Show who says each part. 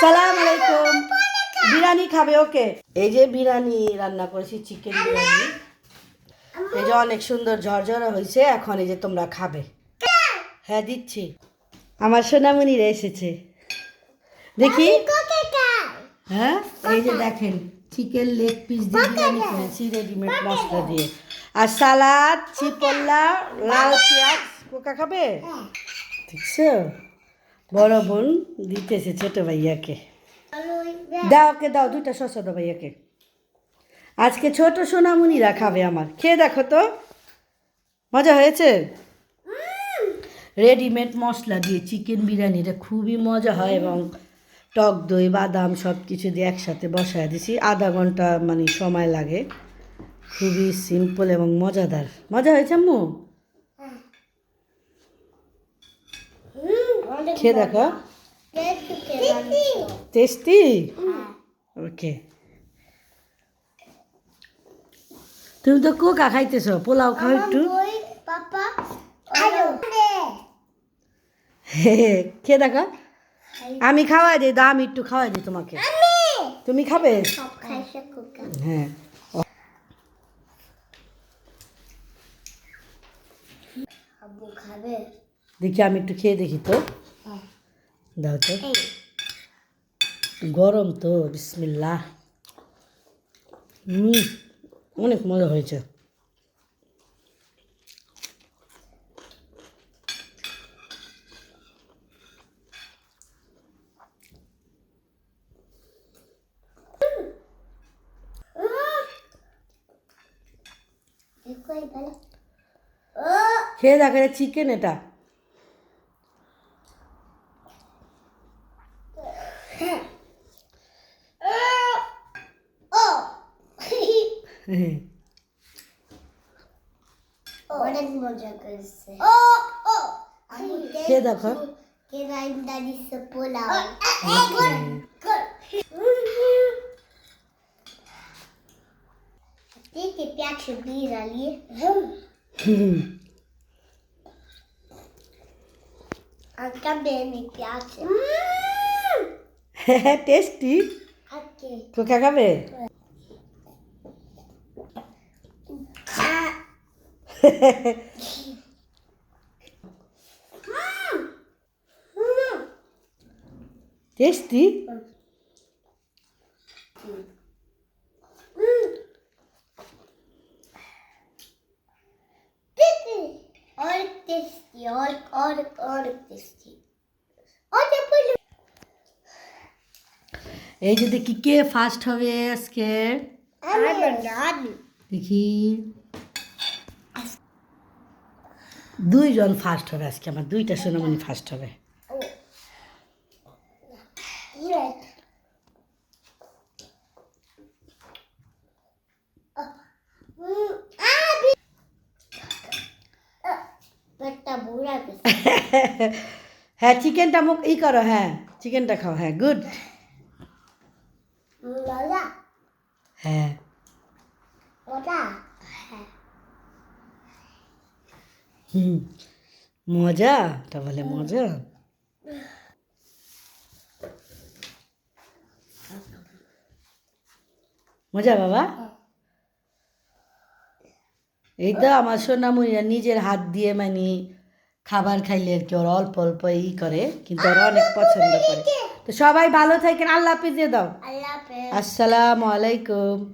Speaker 1: সালাম আলাইকুম। বিরিয়ানি খাবে? ওকে, এই যে বিরিয়ানি রান্না করেছি, চিকেন বিরিয়ানি। এই যে অনেক সুন্দর ঝরঝরা হয়েছে। এখন এই যে তোমরা খাবে। হ্যাঁ দিচ্ছি। আমার সোনামণিরা এসেছে, দেখি। হ্যাঁ এই যে দেখেন, চিকেন লেগ পিস দিয়ে বিরিয়ানি করেছি রেডিমেড মশলা দিয়ে, আর সালাদ, চিপল্লা, লাল পেঁয়াজ। কোকা খাবে? দেখছো, বড় বোন দিতেছে ছোট ভাইয়াকে। দাও, ওকে দাও, দুইটা শসা দাও ভাইয়াকে। আজকে ছোট সোনামণিরা খাবে আমার। খেয়ে দেখো তো, মজা হয়েছে? রেডিমেড মশলা দিয়ে চিকেন বিরিয়ানি, এটা খুবই মজা হয়, এবং টক দই, বাদাম সব কিছু দিয়ে একসাথে বসায় দিছি। আধা ঘন্টা মানে সময় লাগে। খুবই সিম্পল এবং মজাদার। মজা হয়েছে আম্মু? খেয়ে দেখো। টেস্টি? ওকে। তুমি তো কোকা খাইতেছো, পোলাও খাও একটু। খেয়ে দেখো। আমি খাওয়াই দিই, দাও, আমি একটু খাওয়াই দিই তোমাকে। তুমি খাবে? হ্যাঁ। দেখি, আমি একটু খেয়ে দেখি তো। দাও তো, গরম তো। বিসমিল্লাহ। অনেক মজা হয়েছে। খেয়ে দেখো, চিকেন এটা।
Speaker 2: অনেক মজা করছে।
Speaker 1: খেয়ে দেখো।
Speaker 2: Pulao ti piace birali? Anche a me mi piace.
Speaker 1: Tasty.
Speaker 2: Anche.
Speaker 1: Coca খাবে? Tasty.
Speaker 2: Olha testi, olha testi.
Speaker 1: এই যে দেখি কে ফার্স্ট হবে আজকে। দেখি, দুইজন ফার্স্ট হবে আজকে। আমার দুইটা সোনামণি ফার্স্ট হবে। হ্যাঁ, চিকেনটা মুখ ই করো। হ্যাঁ, চিকেনটা খাও। হ্যাঁ, গুড। হ্যাঁ, মজা, তা বলে মজা। মজা বাবা। এই তো আমার সোনামণিরা নিজের হাত দিয়ে মানে খাবার খাইলে আর কি, ওরা অল্প অল্প ই করে, কিন্তু ওরা অনেক পছন্দ করে। তো সবাই ভালো থাকেন। আল্লাহ হাফিজ দিয়ে দাও।
Speaker 2: Allah per
Speaker 1: আসসালামু আলাইকুম।